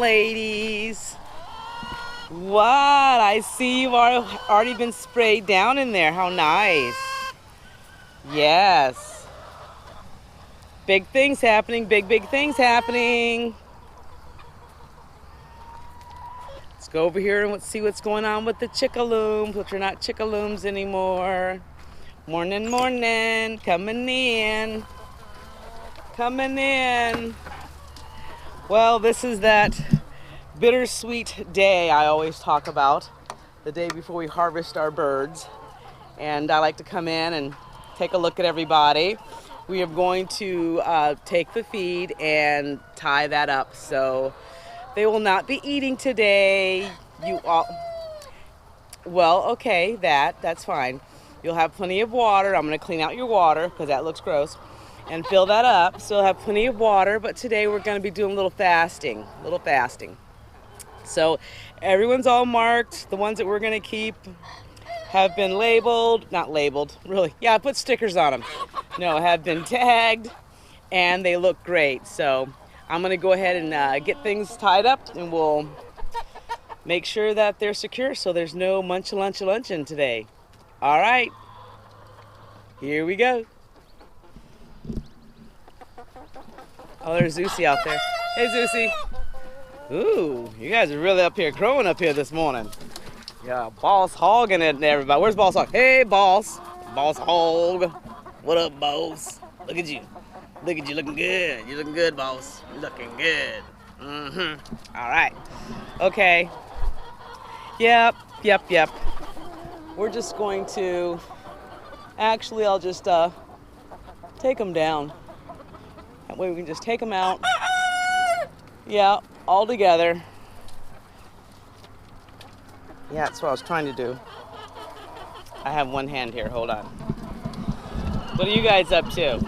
ladies. What? I see you've already been sprayed down in there. How nice. Yes. Big things happening. Big things happening. Let's go over here and let's see what's going on with the chickalooms, which are not chickalooms anymore. Morning, morning. Coming in. Coming in. Well, this is that bittersweet day I always talk about, the day before we harvest our birds. And I like to come in and take a look at everybody. We are going to take the feed and tie that up, so they will not be eating today. You all, well, okay, that's fine. You'll have plenty of water. I'm going to clean out your water because that looks gross, and fill that up. So you'll have plenty of water, but today we're going to be doing a little fasting. So everyone's all marked. The ones that we're going to keep have been labeled, not labeled, really. Yeah, I put stickers on them. No, have been tagged, and they look great. So I'm going to go ahead and get things tied up, and we'll make sure that they're secure so there's no luncheon today. All right, here we go. Oh, there's Zeusy out there. Hey, Zeusy. Ooh, you guys are really up here, growing up here this morning. Yeah, Boss hogging it and everybody. Where's Boss Hog? Hey, Boss. Boss Hog. What up, Boss? Look at you. Look at you looking good. You looking good, Boss. You looking good. Mm-hmm. All right. Okay. Yep. We're just going to, actually, I'll just take them down. That way we can just take them out. Yeah, all together. Yeah, that's what I was trying to do. I have one hand here, hold on. What are you guys up to?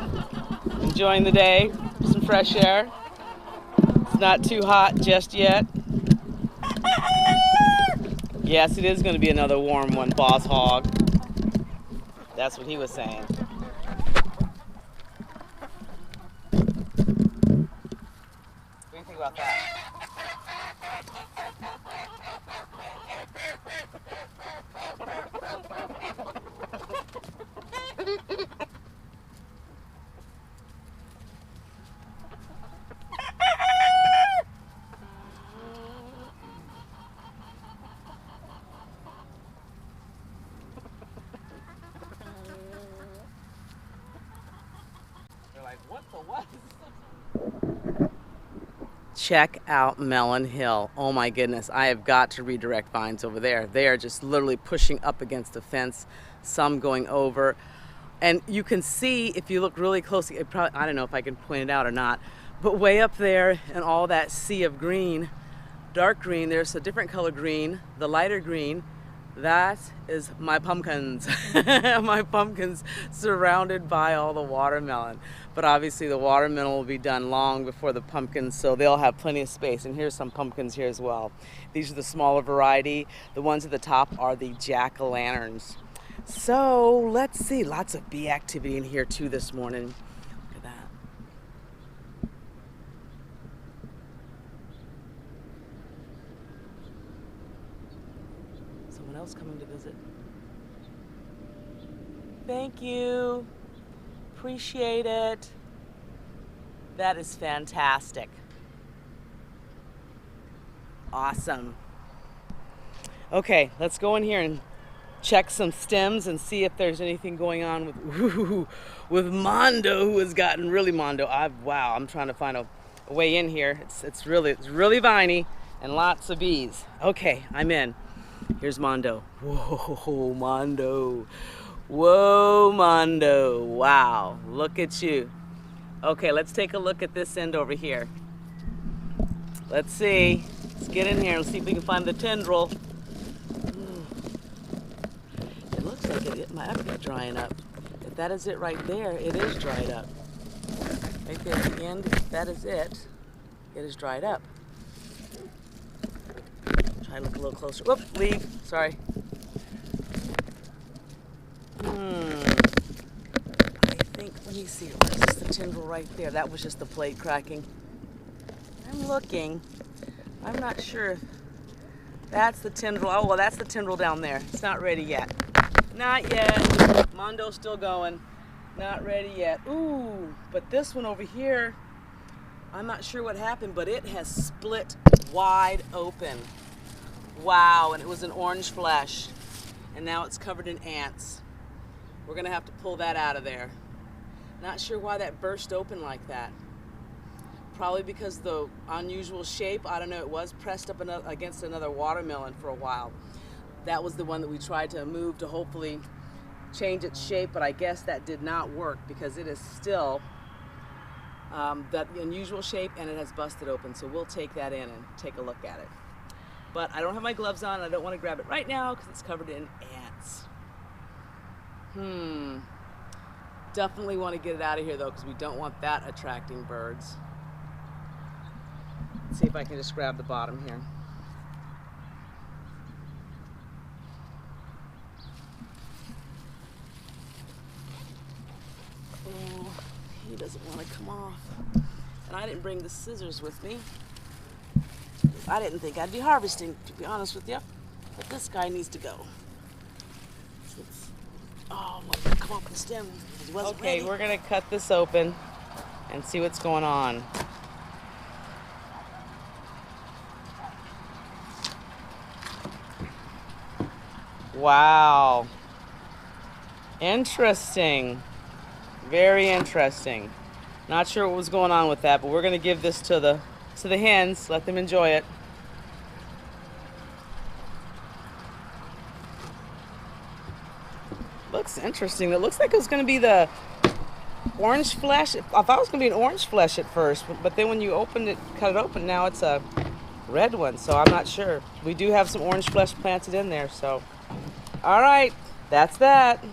Enjoying the day? Some fresh air? It's not too hot just yet. Yes, it is going to be another warm one, Boss Hog. That's what he was saying. What do you think about that? What the what? Check out Melon Hill. Oh my goodness, I have got to redirect vines over there. They are just literally pushing up against the fence, some going over. And you can see, if you look really closely, I don't know if I can point it out or not, but way up there in all that sea of green, dark green, there's a different color green, the lighter green. That is my pumpkins. My pumpkins surrounded by all the watermelon. But obviously the watermelon will be done long before the pumpkins, so they'll have plenty of space. And here's some pumpkins here as well. These are the smaller variety. The ones at the top are the jack-o'-lanterns. So let's see, lots of bee activity in here too this morning. Look at that. Someone else coming to visit. Thank you. Appreciate it. That is fantastic. Awesome. Okay, let's go in here and check some stems and see if there's anything going on with Mondo, who has gotten really Mondo. Wow, I'm trying to find a way in here. It's really viney and lots of bees. Okay, I'm in. Here's Mondo. Whoa, Mondo. Whoa, Mondo. Wow, look at you. Okay, let's take a look at this end over here. Let's see. Let's get in here and see if we can find the tendril. It looks like it might be drying up. If that is it right there, it is dried up. Right there at the end, that is it. It is dried up. Try to look a little closer. Whoop, leave. Sorry. I think, let me see, where's this the tendril right there? That was just the plate cracking. I'm looking. I'm not sure if that's the tendril. Oh, well, that's the tendril down there. It's not ready yet. Not yet. Mondo's still going. Not ready yet. Ooh, but this one over here, I'm not sure what happened, but it has split wide open. Wow, and it was an orange flesh, and now it's covered in ants. We're gonna have to pull that out of there. Not sure why that burst open like that. Probably because the unusual shape. I don't know, it was pressed up against another watermelon for a while. That was the one that we tried to move to hopefully change its shape, but I guess that did not work because it is still that unusual shape and it has busted open. So we'll take that in and take a look at it. But I don't have my gloves on. I don't want to grab it right now because it's covered in ants. Definitely want to get it out of here though because we don't want that attracting birds. Let's see if I can just grab the bottom here. Oh, he doesn't want to come off. And I didn't bring the scissors with me. I didn't think I'd be harvesting, to be honest with you. But this guy needs to go. Oh, come off the stem. Okay, we're going to cut this open and see what's going on. Wow. Interesting. Very interesting. Not sure what was going on with that, but we're going to give this to the hens, let them enjoy it. Looks interesting. It looks like it was going to be the orange flesh. I thought it was going to be an orange flesh at first, but then when you opened it, cut it open, now it's a red one, so I'm not sure. We do have some orange flesh planted in there, so. All right, that's that.